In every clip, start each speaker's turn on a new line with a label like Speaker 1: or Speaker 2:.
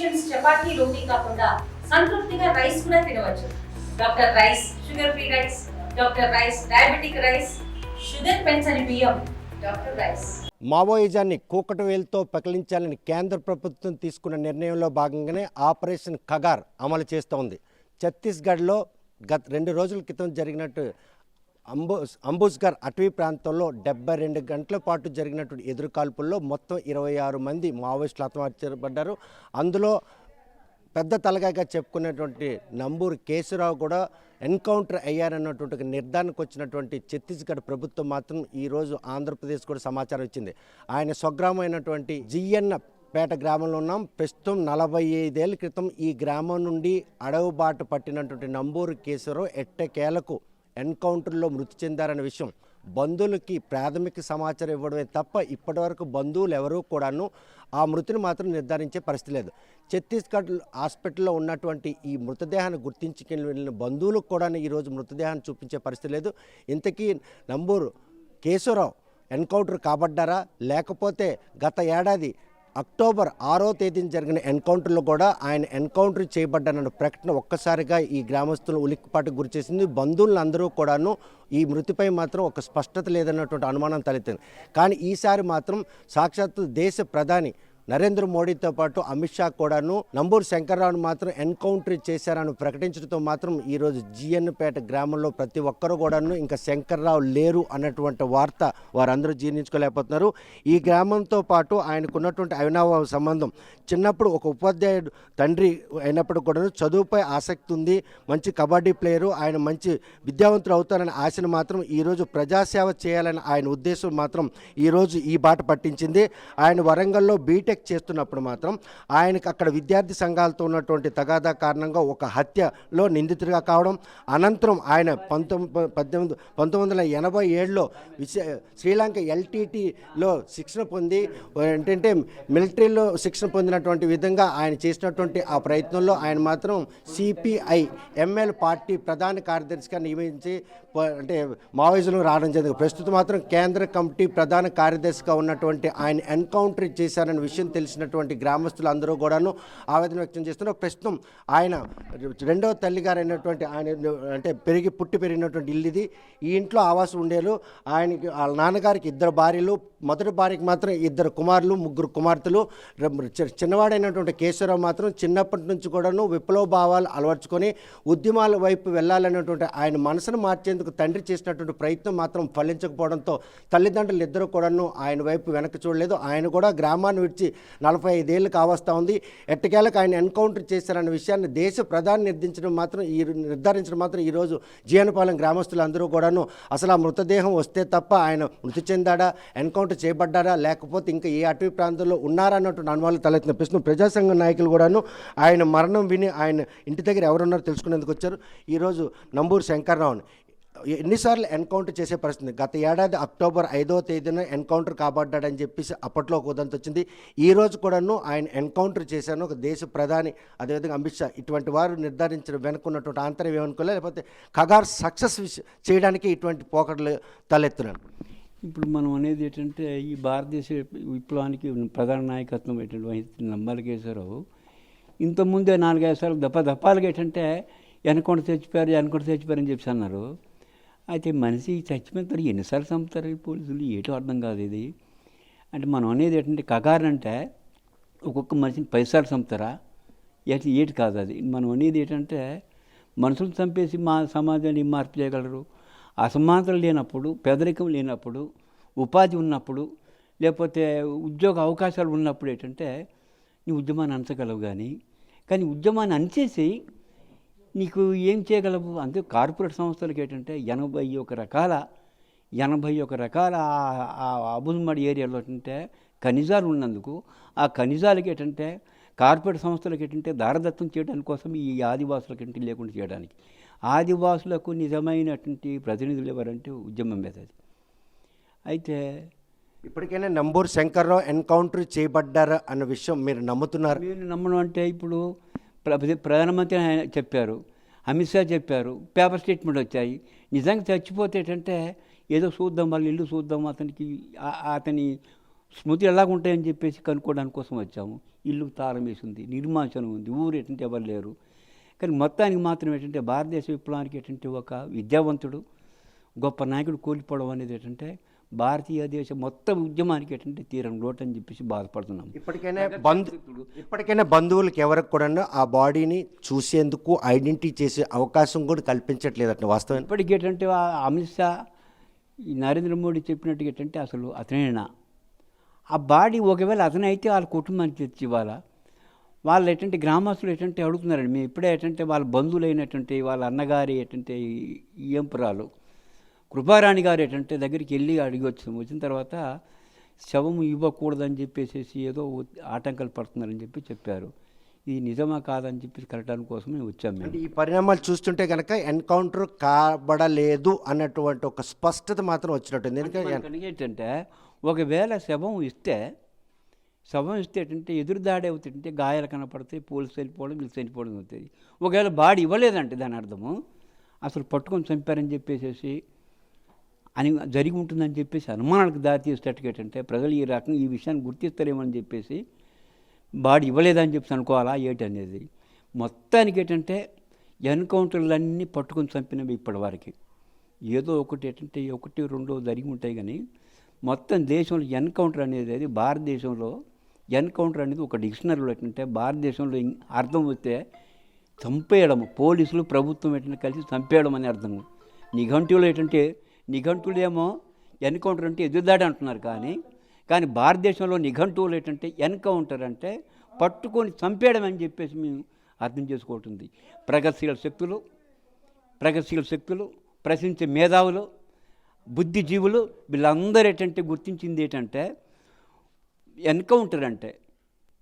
Speaker 1: Patients chapati రోటీ కాకుండా సంతృప్తిగా rice కూడా తినవచ్చు. Doctor rice, sugar free rice, doctor rice, diabetic rice, sugar పెంచని బియ్యం, డాక్టర్ రైస్.
Speaker 2: మావోయిజాన్ని కూకటి వేలుతో పెకలించాలని కేంద్ర ప్రభుత్వం తీసుకున్న నిర్ణయంలో భాగంగానే ఆపరేషన్ కగార్ అమలు చేస్తోంది. ఛత్తీస్గఢ్లో గత 2 రోజుల క్రితం జరిగినట్టు అంబుజ్గర్ అటవీ ప్రాంతంలో 72 గంటల పాటు జరిగినటువంటి ఎదురుకాల్పుల్లో మొత్తం 26 మంది మావోయిస్టులు హతమార్చబడ్డారు. అందులో పెద్ద తలగాయగా చెప్పుకునేటువంటి నంబూరు కేశవరావు కూడా ఎన్కౌంటర్ అయ్యారన్నటువంటి నిర్ధారణకు వచ్చినటువంటి ఛత్తీస్గఢ్ ప్రభుత్వం మాత్రం ఈరోజు ఆంధ్రప్రదేశ్ కూడా సమాచారం ఇచ్చింది. ఆయన స్వగ్రామం అయినటువంటి జిఎన్న పేట గ్రామంలో ఉన్నాం. ప్రస్తుతం 45 ఏళ్ల క్రితం ఈ గ్రామం నుండి అడవు బాట పట్టినటువంటి నంబూరు కేశవరావు ఎట్టకేలకు ఎన్కౌంటర్లో మృతి చెందారనే విషయం బంధువులకి ప్రాథమిక సమాచారం ఇవ్వడమే తప్ప ఇప్పటివరకు బంధువులు ఎవరూ కూడాను ఆ మృతిని మాత్రం నిర్ధారించే పరిస్థితి లేదు. ఛత్తీస్గఢ్ హాస్పిటల్లో ఉన్నటువంటి ఈ మృతదేహాన్ని గుర్తించుకెళ్ళి వెళ్ళిన బంధువులకు కూడా ఈరోజు మృతదేహాన్ని చూపించే పరిస్థితి లేదు. ఇంతకీ నంబూరు కేశవరావు ఎన్కౌంటర్ కాబడ్డారా, లేకపోతే గత ఏడాది అక్టోబర్ 6వ తేదీన జరిగిన ఎన్కౌంటర్లో కూడా ఆయన ఎన్కౌంటర్ చేయబడ్డారన్న ప్రకటన ఒక్కసారిగా ఈ గ్రామస్తులను ఉలిక్కిపాటుకు గురిచేసింది. బంధువులందరూ కూడాను ఈ మృతిపై మాత్రం ఒక స్పష్టత లేదన్నటువంటి అనుమానం తలెత్తింది. కానీ ఈసారి మాత్రం సాక్షాత్తు దేశ ప్రధాని నరేంద్ర మోడీతో పాటు అమిత్ షా కూడాను నంబూరు శంకర్రావును మాత్రం ఎన్కౌంటర్ చేశారని ప్రకటించడంతో మాత్రం ఈరోజు జిఎన్పేట గ్రామంలో ప్రతి ఒక్కరు కూడాను ఇంకా శంకర్రావు లేరు అన్నటువంటి వార్త వారందరూ జీర్ణించుకోలేకపోతున్నారు. ఈ గ్రామంతో పాటు ఆయనకున్నటువంటి అవినావ సంబంధం, చిన్నప్పుడు ఒక ఉపాధ్యాయుడు తండ్రి అయినప్పుడు కూడాను చదువుపై ఆసక్తి ఉంది, మంచి కబడ్డీ ప్లేయరు, ఆయన మంచి విద్యావంతులు అవుతారనే ఆశను మాత్రం ఈరోజు ప్రజాసేవ చేయాలని ఆయన ఉద్దేశం మాత్రం ఈరోజు ఈ బాట పట్టించింది. ఆయన వరంగల్లో బీటెక్ చేస్తున్నప్పుడు మాత్రం ఆయనకు అక్కడ విద్యార్థి సంఘాలతో ఉన్నటువంటి తగాదా కారణంగా ఒక హత్యలో నిందితుడిగా కావడం, అనంతరం ఆయన 1987లో శ్రీలంక ఎల్టీటీలో శిక్షణ పొంది ఏంటంటే మిలిటరీలో శిక్షణ పొందినటువంటి విధంగా ఆయన చేసినటువంటి ఆ ప్రయత్నంలో ఆయన మాత్రం సిపిఐ ఎంఎల్ పార్టీ ప్రధాన కార్యదర్శిగా నియమించి అంటే మావోయిజంలో రావడం జరిగింది. ప్రస్తుతం మాత్రం కేంద్ర కమిటీ ప్రధాన కార్యదర్శిగా ఉన్నటువంటి ఆయన ఎన్కౌంటర్ చేశారన్న విషయం తెలిసినటువంటి గ్రామస్తులు అందరూ కూడాను ఆవేదన వ్యక్తం చేస్తున్నారు. ప్రస్తుతం ఆయన 2వ తల్లిగారు అయినటువంటి ఆయన అంటే పుట్టి పెరిగినటువంటి ఇల్లు ఇది. ఈ ఇంట్లో ఆవాసం ఉండేలు. ఆయనకి వాళ్ళ నాన్నగారికి 2 భార్యలు, మొదటి భార్యకి మాత్రం 2 కుమారులు, 3 కుమార్తెలు. చిన్నవాడైనటువంటి కేశవరావు మాత్రం చిన్నప్పటి నుంచి కూడాను విప్లవ భావాలు అలవర్చుకొని ఉద్యమాల వైపు వెళ్ళాలన్నటువంటి ఆయన మనసును మార్చేందుకు తండ్రి చేసినటువంటి ప్రయత్నం మాత్రం ఫలించకపోవడంతో తల్లిదండ్రులు 2 కూడాను ఆయన వైపు వెనక్కి చూడలేదు. ఆయన కూడా గ్రామాన్ని విడిచి 45 ఏళ్ళు కావస్తా ఉంది. ఎట్టకేలకు ఆయన ఎన్కౌంటర్ చేశారన్న విషయాన్ని దేశ ప్రధాని నిర్ధారించడం మాత్రం ఈరోజు జీవనపాలెం గ్రామస్తులు అందరూ కూడాను అసలు ఆ మృతదేహం వస్తే తప్ప ఆయన మృతి చెందాడా, ఎన్కౌంటర్ చేయబడ్డారా, లేకపోతే ఇంకా ఏ అటవీ ప్రాంతంలో ఉన్నారా అన్నటువంటి అనుమానాలు తలెత్తిన ప్రశ్న ప్రజాసంఘ నాయకులు కూడాను ఆయన మరణం విని ఆయన ఇంటి దగ్గర ఎవరున్నారో తెలుసుకునేందుకు వచ్చారు. ఈరోజు నంబూరు శంకర్రావుని ఎన్నిసార్లు ఎన్కౌంటర్ చేసే పరిస్థితి. గత ఏడాది అక్టోబర్ 5వ తేదీన ఎన్కౌంటర్ కాబడ్డాడని చెప్పేసి అప్పట్లో ఒక ఉదంతం వచ్చింది. ఈరోజు కూడాను ఆయన ఎన్కౌంటర్ చేశాను ఒక దేశ ప్రధాని, అదేవిధంగా అమిత్ షా ఇటువంటి వారు నిర్ధారించిన వెనుకున్నటువంటి ఆంతర్యం ఏమనుకోలే, లేకపోతే కగార్ సక్సెస్ చేయడానికి ఇటువంటి పోకడలు తలెత్తున్నాను.
Speaker 3: ఇప్పుడు మనం అనేది ఏంటంటే ఈ భారతదేశ విప్లవానికి ప్రధాన నాయకత్వం వహిస్తున్న నంబూరు కేశవరావు ఇంతకుముందే 4-5 సార్లు దప్పాలుగా ఏంటంటే ఎన్కౌంటర్ చచ్చిపోయారని చెప్పి అన్నారు. అయితే మనిషి చచ్చిపోయిన తర్వాత ఎన్నిసార్లు చంపుతారు ఈ పోలీసులు, ఏటో అర్థం కాదు ఇది. అంటే మనం అనేది ఏంటంటే కగారు అంటే ఒక్కొక్క మనిషిని 10 సార్లు చంపుతారా, ఏటి కాదు అది. మనం అనేది ఏంటంటే మనుషులు చంపేసి మా సమాజాన్ని మార్పు చేయగలరు. అసమానతలు లేనప్పుడు, పేదరికం లేనప్పుడు, ఉపాధి ఉన్నప్పుడు, లేకపోతే ఉద్యోగ అవకాశాలు ఉన్నప్పుడు ఏంటంటే నీ ఉద్యమాన్ని అంచగలవు. కానీ ఉద్యమాన్ని అంచేసి నీకు ఏం చేయగలవు? అందుకే కార్పొరేట్ సంస్థలకు ఏంటంటే 81 రకాల అబుల్మడి ఏరియాలో ఏంటంటే ఖనిజాలు ఉన్నందుకు ఆ ఖనిజాలకి ఏంటంటే కార్పొరేట్ సంస్థలకు ఏంటంటే దారదత్తం చేయడానికి కోసం ఈ ఆదివాసులకు ఏంటి లేకుండా చేయడానికి. ఆదివాసులకు నిజమైనటువంటి ప్రతినిధులు ఎవరంటే ఉద్యమం మీద అది. అయితే
Speaker 2: ఇప్పటికైనా నంబూరు శంకర్రావు ఎన్కౌంటర్ చేయబడ్డారా అన్న విషయం మీరు నమ్ముతున్నారు?
Speaker 3: నేను నమ్మను. అంటే ఇప్పుడు ప్రధానమంత్రి చెప్పారు, అమిత్ షా చెప్పారు, పేపర్ స్టేట్మెంట్ వచ్చాయి. నిజంగా చచ్చిపోతే ఏంటంటే ఏదో చూద్దాం, వాళ్ళ ఇల్లు చూద్దాం, అతని స్మృతులు ఎలాగుంటాయని చెప్పేసి కనుక్కోవడానికి కోసం వచ్చాము. ఇల్లు తాళం వేసింది, నిర్మానుషం ఉంది, ఊరు ఏంటంటే ఎవరు లేరు. కానీ మొత్తానికి మాత్రం ఏంటంటే భారతదేశ విప్లవానికి ఏంటంటే ఒక విద్యావంతుడు గొప్ప నాయకుడు కోల్పోవడం అనేది ఏంటంటే భారతీయ దేశం మొత్తం ఉద్యమానికి ఏంటంటే తీరం లోటు అని చెప్పేసి బాధపడుతున్నాం.
Speaker 2: ఇప్పటికైనా బంధువులకు ఎవరికి కూడా ఆ బాడీని చూసేందుకు ఐడెంటిటీ చేసే అవకాశం కూడా కల్పించట్లేదట వాస్తవం.
Speaker 3: ఇప్పటికి ఏంటంటే అమిత్ షా ఈ నరేంద్ర మోడీ చెప్పినట్టుగా ఏంటంటే అసలు అతనేనా ఆ బాడీ, ఒకవేళ అతనైతే వాళ్ళ కుటుంబానికి తెచ్చి ఇవ్వాలా. వాళ్ళు ఏంటంటే గ్రామస్తులు ఏంటంటే అడుగుతున్నారండి. మేము ఇప్పుడే ఏంటంటే వాళ్ళ బంధువులు అయినటువంటి వాళ్ళ అన్నగారి ఏంటంటే ఎంపురాలు కృపారాణి గారు ఏంటంటే దగ్గరికి వెళ్ళి అడిగి వచ్చిన తర్వాత శవం ఇవ్వకూడదని చెప్పేసి ఏదో ఆటంకాలు పడుతున్నారని చెప్పారు. ఇది నిజమా కాదని చెప్పి కలటానికి కోసం మేము వచ్చాము. మేము
Speaker 2: ఈ పరిణామాలు చూస్తుంటే కనుక ఎన్కౌంటర్ కాబడలేదు అన్నటువంటి ఒక స్పష్టత మాత్రం వచ్చినట్టుంది.
Speaker 3: ఎందుకంటే ఏంటంటే ఒకవేళ శవం ఇస్తే ఏంటంటే ఎదురుదాడి అవుతుంటే గాయాలు కనపడతాయి, పోలీసు వెళ్ళిపోవడం, వీళ్ళు చనిపోవడం అవుతుంది. ఒకవేళ బాడీ ఇవ్వలేదంటే దాని అర్థము అసలు పట్టుకొని చంపారని చెప్పేసి అని జరిగి ఉంటుందని చెప్పేసి అనుమానాలకు దారితీసేటట్టుగా ఏంటంటే ప్రజలు ఈ రకంగా ఈ విషయాన్ని గుర్తిస్తారేమని చెప్పేసి బాడీ ఇవ్వలేదని చెప్పి అనుకోవాలా ఏంటి అనేది. మొత్తానికి ఏంటంటే ఎన్కౌంటర్లన్నీ పట్టుకొని చంపినవి ఇప్పటి వారికి ఏదో ఒకటి ఏంటంటే ఒకటి రెండో జరిగి ఉంటాయి. కానీ మొత్తం దేశంలో ఎన్కౌంటర్ అనేది భారతదేశంలో ఎన్కౌంటర్ అనేది ఒక డిక్షనరీలో ఏంటంటే భారతదేశంలో అర్థం వస్తే చంపేయడం, పోలీసులు ప్రభుత్వం ఏంటంటే కలిసి చంపేయడం అనే అర్థం. నిఘంటువులో ఏంటంటే నిఘంటువులేమో ఎన్కౌంటర్ అంటే ఎదురుదాడి అంటున్నారు. కానీ భారతదేశంలో నిఘంటువులు ఏంటంటే ఎన్కౌంటర్ అంటే పట్టుకొని చంపేయడం అని చెప్పేసి మేము అర్థం చేసుకోవటుంది. ప్రగతిశీల శక్తులు ప్రశ్నించే మేధావులు, బుద్ధిజీవులు వీళ్ళందరూ ఏంటంటే గుర్తించింది ఏంటంటే ఎన్కౌంటర్ అంటే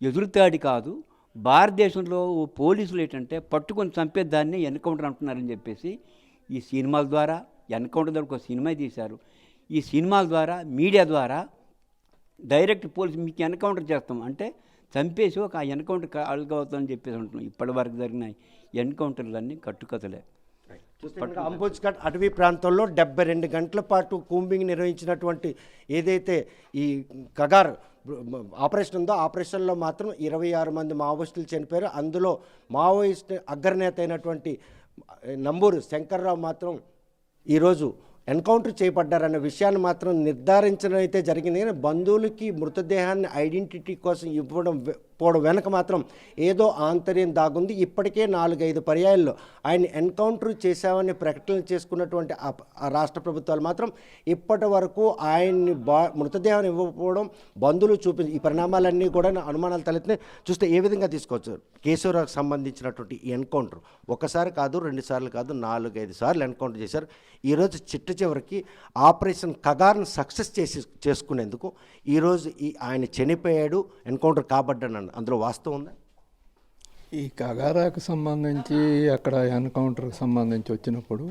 Speaker 3: ఎదురుదాడి కాదు, భారతదేశంలో పోలీసులు ఏంటంటే పట్టుకొని చంపేదాన్ని ఎన్కౌంటర్ అంటున్నారని చెప్పేసి ఈ సినిమాల ద్వారా ఎన్కౌంటర్ ద్వారా ఒక సినిమా తీశారు. ఈ సినిమాల ద్వారా మీడియా ద్వారా డైరెక్ట్ పోలీసు మీకు ఎన్కౌంటర్ చేస్తాం అంటే చంపేసి ఒక ఎన్కౌంటర్ అడుగవుతామని చెప్పేసి ఉంటున్నాం. ఇప్పటి వరకు జరిగిన ఎన్కౌంటర్లన్నీ కట్టుకథలే.
Speaker 2: అంబుజ్ఘాట్ అటవీ ప్రాంతంలో 72 గంటల పాటు కూంబింగ్ నిర్వహించినటువంటి ఏదైతే ఈ కగార్ ఆపరేషన్ ఉందో ఆపరేషన్లో మాత్రం 26 మంది మావోయిస్టులు చనిపోయారు. అందులో మావోయిస్ట్ అగ్రనేత అయినటువంటి నంబూరు శంకర్రావు మాత్రం ఈరోజు ఎన్కౌంటర్ చేయబడ్డారన్న విషయాన్ని మాత్రం నిర్ధారించడం అయితే జరిగింది. కానీ బంధువులకి మృతదేహాన్ని ఐడెంటిటీ కోసం పోవడం వెనక మాత్రం ఏదో ఆంతర్యం దాగుంది. ఇప్పటికే 4-5 పర్యాయాల్లో ఆయన ఎన్కౌంటర్ చేశామని ప్రకటనలు చేసుకున్నటువంటి ఆ రాష్ట్ర ప్రభుత్వాలు మాత్రం ఇప్పటి వరకు ఆయన్ని మృతదేహాన్ని ఇవ్వకపోవడం బంధువులు ఈ పరిణామాలన్నీ కూడా అనుమానాలు తలెత్తినాయి. చూస్తే ఏ విధంగా తీసుకోవచ్చు కేశవరావుకి సంబంధించినటువంటి ఈ ఎన్కౌంటర్ ఒకసారి కాదు, 2 సార్లు కాదు, 4-5 సార్లు ఎన్కౌంటర్ చేశారు. ఈరోజు చివరికి ఆపరేషన్ కగార్ను సక్సెస్ చేసుకునేందుకు ఈరోజు ఆయన చనిపోయాడు, ఎన్కౌంటర్ కాబడ్డాను, అందులో వాస్తవం ఉందా?
Speaker 4: ఈ కగారాకు సంబంధించి అక్కడ ఎన్కౌంటర్కి సంబంధించి వచ్చినప్పుడు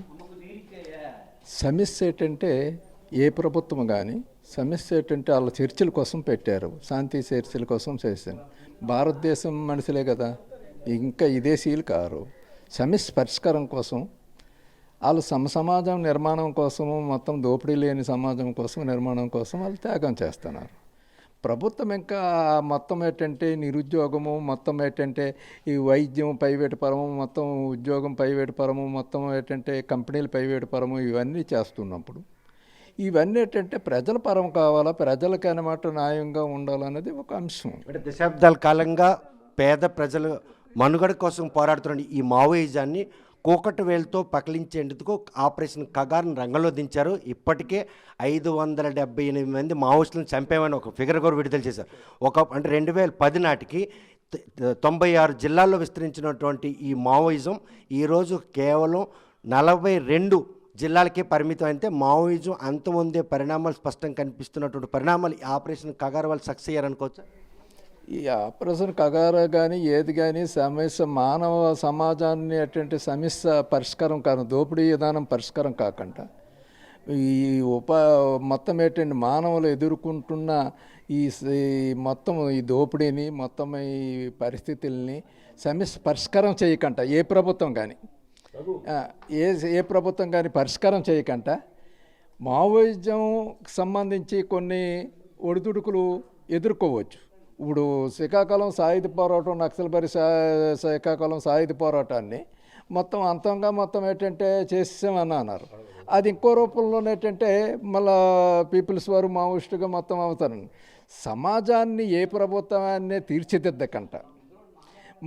Speaker 4: సమస్య ఏంటంటే ఏ ప్రభుత్వం కానీ సమస్య ఏంటంటే వాళ్ళ చర్చల కోసం పెట్టారు, శాంతి చర్చల కోసం చేశాను. భారతదేశం మనుషులే కదా, ఇంకా విదేశీయులు కారు. సమస్య పరిష్కారం కోసం వాళ్ళు సమాజం నిర్మాణం కోసము, మొత్తం దోపిడీ లేని సమాజం కోసం నిర్మాణం కోసం వాళ్ళు త్యాగం చేస్తున్నారు. ప్రభుత్వం ఇంకా మొత్తం ఏంటంటే నిరుద్యోగము, మొత్తం ఏంటంటే ఈ వైద్యం ప్రైవేటు పరము, మొత్తం ఉద్యోగం ప్రైవేటు పరము, మొత్తం ఏంటంటే కంపెనీలు ప్రైవేటు పరము ఇవన్నీ చేస్తున్నప్పుడు ఇవన్నీ ఏంటంటే ప్రజల పరం కావాలా, ప్రజలకి అన్నమాట న్యాయంగా ఉండాలనేది ఒక అంశం.
Speaker 2: అంటే దశాబ్దాల కాలంగా పేద ప్రజలు మనుగడ కోసం పోరాడుతున్న ఈ మావోయిజాన్ని కోకట వేలుతో పకలించేందుకు ఆపరేషన్ కగార్ను రంగంలో దించారు. ఇప్పటికే 578 మంది మావోయిస్టులను చంపామని ఒక ఫిగర్ కూడా విడుదల చేశారు. అంటే 2010 నాటికి 96 జిల్లాల్లో విస్తరించినటువంటి ఈ మావోయిజం ఈరోజు కేవలం 42 జిల్లాలకే పరిమితం అయితే మావోయిజం అంతమొందే పరిణామాలు స్పష్టంగా కనిపిస్తున్నటువంటి పరిణామాలు ఈ ఆపరేషన్ కగార్ వాళ్ళు సక్సెస్ అయ్యారనుకోవచ్చు.
Speaker 4: ఈ ఆపరేషన్ కగారా కానీ ఏది కానీ సమస్య మానవ సమాజాన్ని అటువంటి సమస్య పరిష్కారం కాదు, దోపిడీ విధానం పరిష్కారం కాకుండా ఈ మొత్తం ఏంటంటే మానవులు ఎదుర్కొంటున్న ఈ మొత్తం ఈ దోపిడీని, మొత్తం ఈ పరిస్థితుల్ని సమస్య పరిష్కారం చేయకుండా ఏ ప్రభుత్వం కానీ ఏ ప్రభుత్వం కానీ పరిష్కారం చేయకుండా మావోయిజం సంబంధించి కొన్ని ఒడిదుడుకులు ఎదుర్కోవచ్చు. ఇప్పుడు శ్రీకాకుళం సాయుధ పోరాటం, నక్సల్బరి శ్రీకాకుళం సాయుధ పోరాటాన్ని మొత్తం ఏంటంటే చేసేసామని అన్నారు. అది ఇంకో రూపంలో ఏంటంటే మళ్ళా పీపుల్స్ వారు మావోయిస్టుగా మొత్తం అవుతారు. సమాజాన్ని ఏ ప్రభుత్వాన్ని తీర్చిదిద్దకంట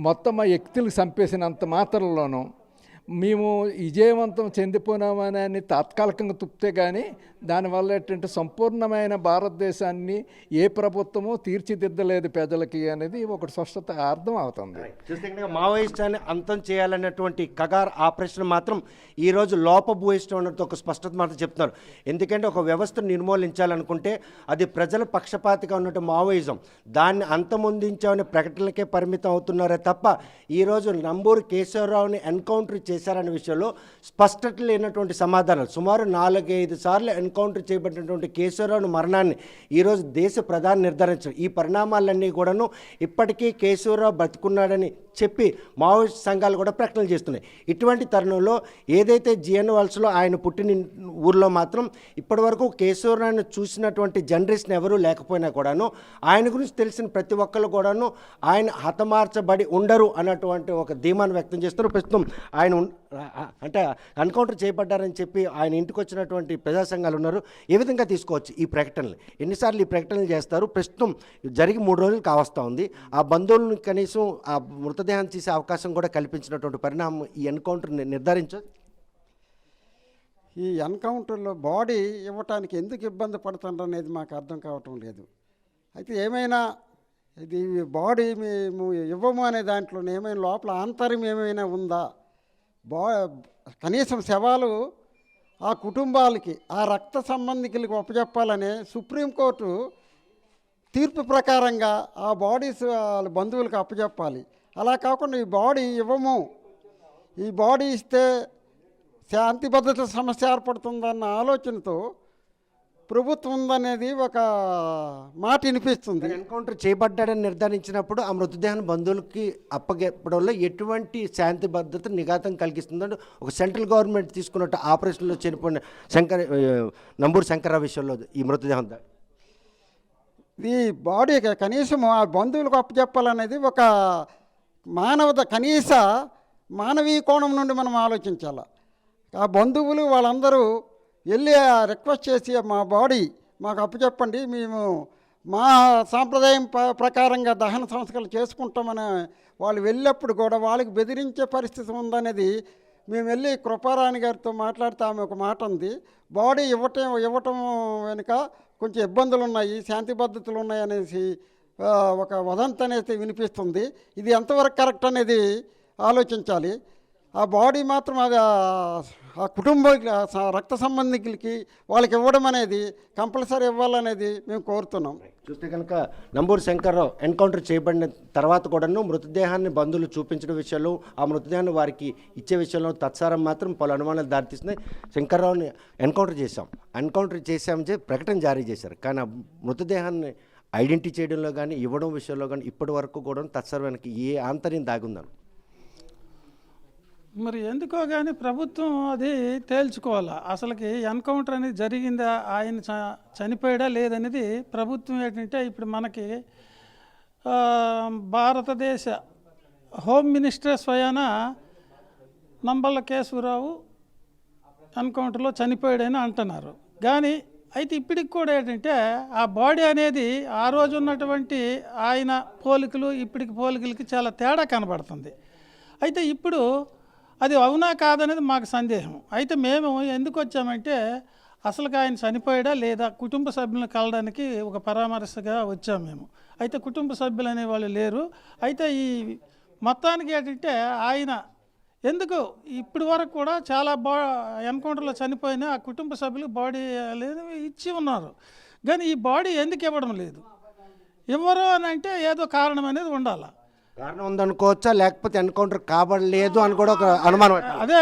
Speaker 4: మొత్తం ఆ వ్యక్తులు చంపేసినంత మాత్రంలోనూ మేము విజయవంతం చెందిపోయినామని తాత్కాలికంగా తుప్తే కానీ దానివల్ల ఏంటంటే సంపూర్ణమైన భారతదేశాన్ని ఏ ప్రభుత్వము తీర్చిదిద్దలేదు ప్రజలకి అనేది ఒకటి స్పష్టత అర్థం అవుతుంది.
Speaker 2: చూస్తే కనుక మావోయిస్టాన్ని అంతం చేయాలన్నటువంటి కగార్ ఆపరేషన్ మాత్రం ఈరోజు లోపభూయిష్టం అన్నట్టు ఒక స్పష్టత మాత్రం చెప్తున్నారు. ఎందుకంటే ఒక వ్యవస్థను నిర్మూలించాలనుకుంటే అది ప్రజల పక్షపాతిగా ఉన్నట్టు మావోయిజం దాన్ని అంతమొందించామనే ప్రకటనలకే పరిమితం అవుతున్నారే తప్ప ఈరోజు నంబూరు కేశవరావుని ఎన్కౌంటర్ చేశారనే విషయంలో స్పష్టత లేనటువంటి సమాధానాలు. సుమారు 4-5 సార్లు ఎన్కౌంటర్ చేయబడినటువంటి కేశవరావు మరణాన్ని ఈరోజు దేశ ప్రధాని నిర్ధారించారు. ఈ పరిణామాలన్నీ కూడాను ఇప్పటికీ కేశవరావు బతుకున్నాడని చెప్పి మావోయిస్ట్ సంఘాలు కూడా ప్రకటనలు చేస్తున్నాయి. ఇటువంటి తరుణంలో ఏదైతే జిఎన్ వాల్స్లో ఆయన పుట్టిన ఊర్లో మాత్రం ఇప్పటివరకు కేశవరావుని చూసినటువంటి జనరేషన్ ఎవరూ లేకపోయినా కూడాను ఆయన గురించి తెలిసిన ప్రతి ఒక్కళ్ళు కూడాను ఆయన హతమార్చబడి ఉండరు అన్నటువంటి ఒక ధీమాను వ్యక్తం చేస్తారు. ప్రస్తుతం ఆయన అంటే ఎన్కౌంటర్ చేయబడ్డారని చెప్పి ఆయన ఇంటికి వచ్చినటువంటి ప్రజా సంఘాలు ఉన్నారు. ఏ విధంగా తీసుకోవచ్చు ఈ ప్రకటనలు? ఎన్నిసార్లు ఈ ప్రకటనలు చేస్తారు? ప్రస్తుతం జరిగి 3 రోజులు కావస్తూ ఉంది. ఆ బంధువులను కనీసం ఆ మృతదేహాన్ని తీసే అవకాశం కూడా కల్పించినటువంటి పరిణామం ఈ ఎన్కౌంటర్ నిర్ధారించవచ్చు.
Speaker 5: ఈ ఎన్కౌంటర్లో బాడీ ఇవ్వటానికి ఎందుకు ఇబ్బంది పడుతుండ్రు అనేది మాకు అర్థం కావటం లేదు. అయితే ఏమైనా ఇది బాడీ మేము ఇవ్వము అనే దాంట్లో ఏమైనా లోపల ఆంతర్యం ఏమైనా ఉందా? కనీసం శవాలు ఆ కుటుంబాలకి, ఆ రక్త సంబంధికులకి ఒప్పచెప్పాలని సుప్రీంకోర్టు తీర్పు ప్రకారంగా ఆ బాడీస్ వాళ్ళ బంధువులకు అప్పచెప్పాలి. అలా కాకుండా ఈ బాడీ ఇవ్వము, ఈ బాడీ ఇస్తే శాంతి భద్రత సమస్య ఏర్పడుతుందన్న ఆలోచనతో ప్రభుత్వం ఉందనేది ఒక మాట వినిపిస్తుంది.
Speaker 2: ఎన్కౌంటర్ చేయబడ్డాడని నిర్ధారించినప్పుడు ఆ మృతదేహాన్ని బంధువులకి అప్పగెప్పడంలో ఎటువంటి శాంతి భద్రత నిఘాతం కలిగిస్తుందంటే ఒక సెంట్రల్ గవర్నమెంట్ తీసుకున్నట్టు ఆపరేషన్లో చనిపోయిన నంబూరు శంకర్రావు విషయంలో ఈ మృతదేహం
Speaker 5: ఈ బాడీ కనీసం ఆ బంధువులకు అప్పచెప్పాలనేది ఒక కనీస మానవీయ కోణం నుండి మనం ఆలోచించాలి. ఆ బంధువులు వాళ్ళందరూ వెళ్ళి రిక్వెస్ట్ చేసి మా బాడీ మాకు అప్పచెప్పండి, మేము మా సాంప్రదాయం ప్రకారంగా దహన సంస్కరణలు చేసుకుంటామని వాళ్ళు వెళ్ళినప్పుడు కూడా వాళ్ళకి బెదిరించే పరిస్థితి ఉందనేది మేము వెళ్ళి కృపారాణి గారితో మాట్లాడితే ఆమె ఒక మాట ఉంది, బాడీ ఇవ్వటం వెనుక కొంచెం ఇబ్బందులు ఉన్నాయి, శాంతి భద్రతలు ఉన్నాయి అనేసి ఒక వదంతి అనేది వినిపిస్తుంది. ఇది ఎంతవరకు కరెక్ట్ అనేది ఆలోచించాలి. ఆ బాడీ మాత్రం అది ఆ కుటుంబ రక్త సంబంధికులకి వాళ్ళకి ఇవ్వడం అనేది కంపల్సరీ ఇవ్వాలనేది మేము కోరుతున్నాం.
Speaker 2: చూస్తే కనుక నంబూరు శంకర్రావు ఎన్కౌంటర్ చేయబడిన తర్వాత కూడాను మృతదేహాన్ని బంధువులు చూపించడం విషయంలో ఆ మృతదేహాన్ని వారికి ఇచ్చే విషయంలో తత్సారం మాత్రం పలు అనుమానాలు దారితీస్తున్నాయి. శంకర్రావుని ఎన్కౌంటర్ చేశామని ప్రకటన జారీ చేశారు. కానీ ఆ మృతదేహాన్ని ఐడెంటిటీ చేయడంలో కానీ ఇవ్వడం విషయంలో కానీ ఇప్పటి వరకు కూడా తత్సర్వానికి ఏ ఆంతర్యం దాగుందని
Speaker 6: మరి ఎందుకో కానీ ప్రభుత్వం అది తేల్చుకోవాలి. అసలుకి ఎన్కౌంటర్ అనేది జరిగిందా, ఆయన చనిపోయాడా లేదనేది ప్రభుత్వం ఏంటంటే ఇప్పుడు మనకి భారతదేశ హోమ్ మినిస్టర్ స్వయాన నంబళ్ళ కేశవరావు ఎన్కౌంటర్లో చనిపోయాడని అంటున్నారు. కానీ అయితే ఇప్పటికి కూడా ఏంటంటే ఆ బాడీ అనేది ఆ రోజు ఉన్నటువంటి ఆయన పోలికలు ఇప్పటికి పోలికలకి చాలా తేడా కనబడుతుంది. అయితే ఇప్పుడు అది అవునా కాదనేది మాకు సందేహం. అయితే మేము ఎందుకు వచ్చామంటే అసలుగా ఆయన చనిపోయాడా లేదా కుటుంబ సభ్యులను కలడానికి ఒక పరామర్శగా వచ్చాము మేము. అయితే కుటుంబ సభ్యులు అనేవాళ్ళు లేరు. అయితే ఈ మొత్తానికి ఏంటంటే ఆయన ఎందుకు ఇప్పటి వరకు కూడా చాలా ఎన్కౌంటర్లో చనిపోయిన ఆ కుటుంబ సభ్యులు బాడీ లేదు ఇచ్చి ఉన్నారు. కానీ ఈ బాడీ ఎందుకు ఇవ్వడం లేదు? ఇవ్వరు అని అంటే ఏదో కారణం అనేది ఉండాలి.
Speaker 2: కారణం ఉందనుకోవచ్చా, లేకపోతే ఎన్కౌంటర్ కాబడలేదు అని కూడా ఒక అనుమానం.
Speaker 6: అదే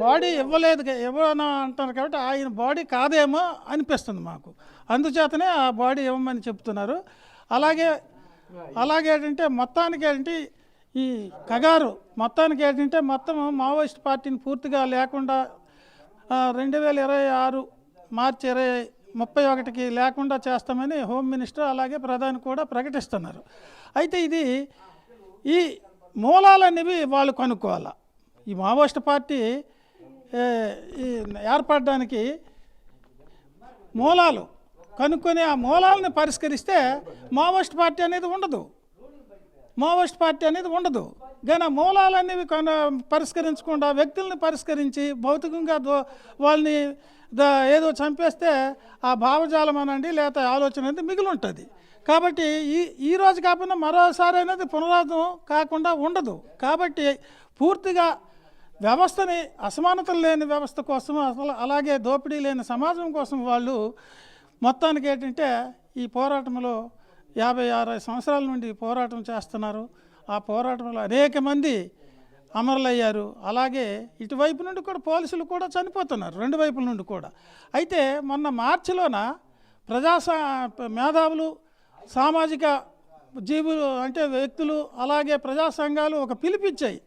Speaker 6: బాడీ ఇవ్వను అంటారు కాబట్టి ఆయన బాడీ కాదేమో అనిపిస్తుంది మాకు. అందుచేతనే ఆ బాడీ ఇవ్వమని చెప్తున్నారు. అలాగే ఏంటంటే మొత్తానికి ఏంటంటే ఈ కగారు మొత్తానికి ఏంటంటే మొత్తం మావోయిస్ట్ పార్టీని పూర్తిగా లేకుండా 2026 మార్చి 31కి లేకుండా చేస్తామని హోమ్ మినిస్టర్ అలాగే ప్రధాని కూడా ప్రకటిస్తున్నారు. అయితే ఈ మూలాలనేవి వాళ్ళు కనుక్కోవాలి. ఈ మావోయిస్ట్ పార్టీ ఈ ఏర్పడడానికి మూలాలు కనుక్కొని ఆ మూలాలను పరిష్కరిస్తే మావోయిస్ట్ పార్టీ అనేది ఉండదు. కానీ ఆ మూలాలనేవి పరిష్కరించకుండా వ్యక్తుల్ని పరిష్కరించి భౌతికంగా వాళ్ళని ఏదో చంపేస్తే ఆ భావజాలం అనండి లేకపోతే ఆలోచన అనేది మిగిలి ఉంటుంది. కాబట్టి ఈ రోజు కాకుండా మరోసారి అనేది పునరావృతం కాకుండా ఉండదు. కాబట్టి పూర్తిగా వ్యవస్థని అసమానతలు లేని వ్యవస్థ కోసం అలాగే దోపిడీ లేని సమాజం కోసం వాళ్ళు మొత్తానికి ఏంటంటే ఈ పోరాటంలో 56 సంవత్సరాల నుండి పోరాటం చేస్తున్నారు. ఆ పోరాటంలో అనేక మంది అమరులయ్యారు. అలాగే ఇటువైపు నుండి కూడా పోలీసులు కూడా చనిపోతున్నారు, 2 వైపుల నుండి కూడా. అయితే మొన్న మార్చిలోన మేధావులు, సామాజిక జీవులు అంటే వ్యక్తులు అలాగే ప్రజా సంఘాలు ఒక పిలిపించాయి.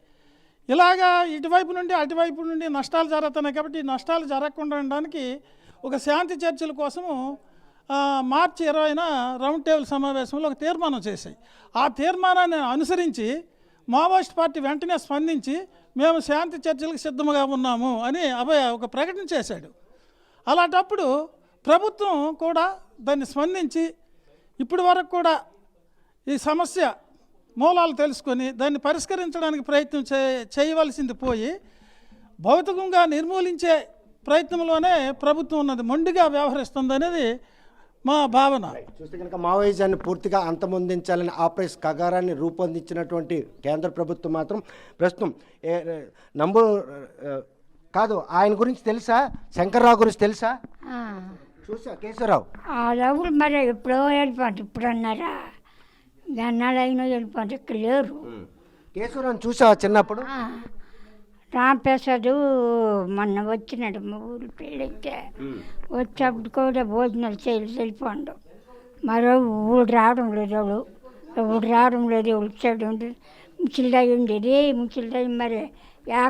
Speaker 6: ఇలాగా ఇటువైపు నుండి అటువైపు నుండి నష్టాలు జరుగుతున్నాయి కాబట్టి ఈ నష్టాలు జరగకుండా ఉండడానికి ఒక శాంతి చర్చల కోసము మార్చి 20న రౌండ్ టేబుల్ సమావేశంలో ఒక తీర్మానం చేశాయి. ఆ తీర్మానాన్ని అనుసరించి మావోయిస్ట్ పార్టీ వెంటనే స్పందించి మేము శాంతి చర్చలకు సిద్ధంగా ఉన్నాము అని ఒక ప్రకటన చేశాడు. అలాంటప్పుడు ప్రభుత్వం కూడా దాన్ని స్పందించి ఇప్పటి వరకు కూడా ఈ సమస్య మూలాలు తెలుసుకొని దాన్ని పరిష్కరించడానికి ప్రయత్నం చేయవలసింది పోయి భౌతికంగా నిర్మూలించే ప్రయత్నంలోనే ప్రభుత్వం ఉన్నది, మొండిగా వ్యవహరిస్తుంది అనేది మా భావన.
Speaker 2: చూస్తే కనుక మావోయిజాన్ని పూర్తిగా అంతమొందించాలని ఆపరేషన్ కగారాన్ని రూపొందించినటువంటి కేంద్ర ప్రభుత్వం మాత్రం ప్రస్తుతం కాదు ఆయన గురించి తెలుసా? శంకర్రావు గురించి తెలుసా? చూసా కేశవరావు
Speaker 7: ఎవరు మరి ఎప్పుడో వెళ్ళిపోండి, ఇప్పుడు అన్నారా గన్నాలైనా వెళ్ళిపోండి, ఇక్కడ లేరు.
Speaker 2: కేశవరావు చూసావా చిన్నప్పుడు?
Speaker 7: రాంప్రసాద్ మొన్న వచ్చినాడు మా ఊరు పెళ్ళైతే, వచ్చేప్పుడు కూడా భోజనాలు వెళ్ళిపోండు. మరో ఊరు రావడం లేదు, ఎవరు వచ్చాడు ముసలిదాయి ఉండేది. ముసలిదాయి మరి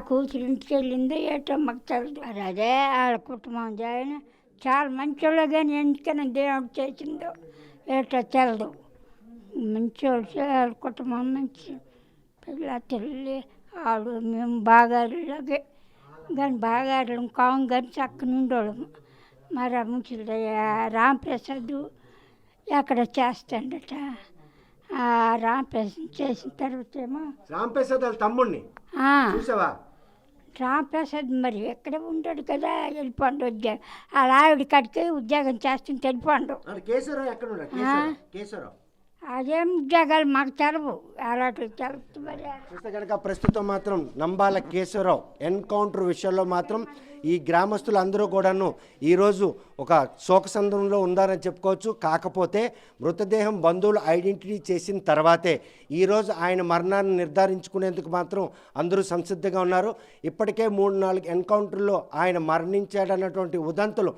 Speaker 7: కూతురు ఇంటికి వెళ్ళిందో ఏటో మాకు తెలుసు. మరి అదే వాళ్ళ కుటుంబం జాయిన్ చాలా మంచోళ్ళు, కానీ ఎందుకని దేవుడు చేసిందో ఏటో తెలదు. మంచోళ్ళు, వాళ్ళ కుటుంబం మంచి పిల్ల తెల్లి ఆడు మేము బాగారులాగే కానీ బాగారు కాము కానీ చక్కని ఉండేవాళ్ళము. మరి ఆ ముసలిదయ్య రాంప్రసాద్ ఎక్కడ చేస్తాడట. ఆ రాంప్రసాద్ చేసిన తర్వాత ఏమో
Speaker 2: రాంప్రసాద్ వాళ్ళ తమ్ముడిని చూసావా?
Speaker 7: రాంప్రసాద్ మరి ఎక్కడ ఉంటాడు కదా, వెళ్ళిపోండి ఉద్యోగం అలా ఆవిడ కడికి ఉద్యోగం చేస్తుంటే వెళ్ళిపోండు.
Speaker 2: కేశవరావు ఎక్కడ ఉన్నాడు? కేశవరావు
Speaker 7: అదేం ఉద్యోగాలు మాకు తెలవు, అలాంటి తెలుసు. మరి
Speaker 2: చూస్తే కనుక ప్రస్తుతం మాత్రం నంబాల కేశవరావు ఎన్కౌంటర్ విషయంలో మాత్రం ఈ గ్రామస్తులు అందరూ కూడాను ఈరోజు ఒక శోకసంద్రంలో ఉన్నారని చెప్పుకోవచ్చు. కాకపోతే మృతదేహం బంధువులు ఐడెంటిటీ చేసిన తర్వాతే ఈరోజు ఆయన మరణాన్ని నిర్ధారించుకునేందుకు మాత్రం అందరూ సంసిద్ధంగా ఉన్నారు. ఇప్పటికే 3-4 ఎన్కౌంటర్లో ఆయన మరణించాడన్నటువంటి ఉదంతులు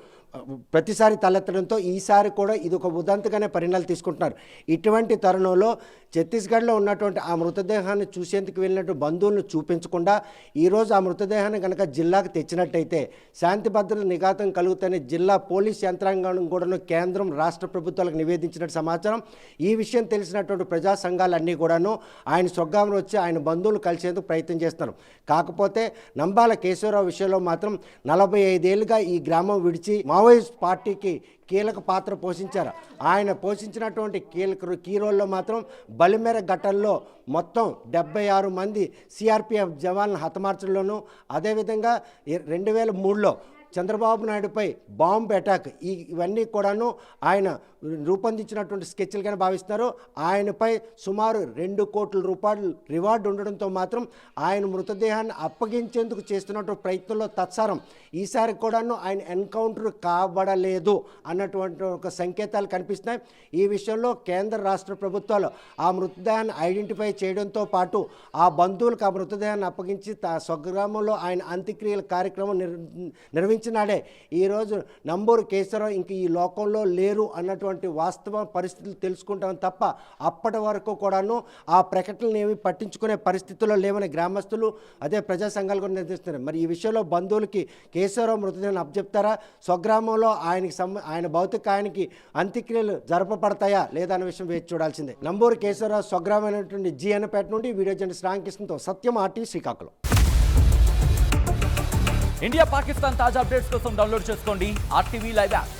Speaker 2: ప్రతిసారి తలెత్తడంతో ఈసారి కూడా ఇది ఒక ఉదంతగానే పరిణామాలు తీసుకుంటున్నారు. ఇటువంటి తరుణంలో ఛత్తీస్గఢ్లో ఉన్నటువంటి ఆ మృతదేహాన్ని చూసేందుకు వెళ్ళినట్టు బంధువులను చూపించకుండా ఈరోజు ఆ మృతదేహాన్ని కనుక జిల్లాకు తెచ్చినట్టయితే శాంతి భద్రత నిఘాతం కలుగుతాయని జిల్లా పోలీస్ యంత్రాంగం కూడాను కేంద్రం రాష్ట్ర ప్రభుత్వాలకు నివేదించినట్టు సమాచారం. ఈ విషయం తెలిసినటువంటి ప్రజా సంఘాలన్నీ కూడాను ఆయన స్వగ్రామంలో వచ్చి ఆయన బంధువులు కలిసేందుకు ప్రయత్నం చేస్తున్నారు. కాకపోతే నంబాల కేశవరావు విషయంలో మాత్రం 45 ఏళ్ళుగా ఈ గ్రామం విడిచి మావోయిస్ట్ పార్టీకి కీలక పాత్ర పోషించారు. ఆయన పోషించినటువంటి కీ రోల్లో మాత్రం బలిమెర ఘటనలో మొత్తం 76 మంది సిఆర్పిఎఫ్ జవాన్లను హతమార్చడంలోనూ, అదేవిధంగా 2003లో చంద్రబాబు నాయుడుపై బాంబు అటాక్ ఇవన్నీ కూడాను ఆయన రూపొందించినటువంటి స్కెచ్లుగానే భావిస్తున్నారు. ఆయనపై సుమారు 2 కోట్ల రూపాయలు రివార్డు ఉండడంతో మాత్రం ఆయన మృతదేహాన్ని అప్పగించేందుకు చేస్తున్నటువంటి ప్రయత్నంలో తత్సారం ఈసారి కూడాను ఆయన ఎన్కౌంటర్ కాబడలేదు అన్నటువంటి ఒక సంకేతాలు కనిపిస్తున్నాయి. ఈ విషయంలో కేంద్ర రాష్ట్ర ప్రభుత్వాలు ఆ మృతదేహాన్ని ఐడెంటిఫై చేయడంతో పాటు ఆ బంధువులకు ఆ మృతదేహాన్ని అప్పగించి స్వగ్రామంలో ఆయన అంత్యక్రియల కార్యక్రమం నిర్వహించే మరణించినాడే ఈరోజు నంబూరు కేశవరావు ఇంక ఈ లోకంలో లేరు అన్నటువంటి వాస్తవ పరిస్థితులు తెలుసుకుంటాం తప్ప అప్పటి వరకు కూడాను ఆ ప్రకటనలు ఏమి పట్టించుకునే పరిస్థితుల్లో లేవని గ్రామస్తులు అదే ప్రజా సంఘాలు కూడా నిర్దేశిస్తున్నారు. మరి ఈ విషయంలో బంధువులకి కేశవరావు మృతదేహాన్ని అప్పచెప్తారా, స్వగ్రామంలో ఆయన భౌతికాయానికి అంత్యక్రియలు జరపబడతాయా లేదా అనే విషయం వేచి చూడాల్సిందే. నంబూరు కేశవరావు స్వగ్రామైనటువంటి జీఎన్పేట నుండి వీడియో జర్నలిస్ట్ రామకృష్ణతో సత్యం ఆర్టీవీ శ్రీకాకుళం.
Speaker 8: ఇండియా పాకిస్తాన్ తాజా అప్డేట్స్ కోసం డౌన్లోడ్ చేసుకోండి RTV లైవ్ యాప్.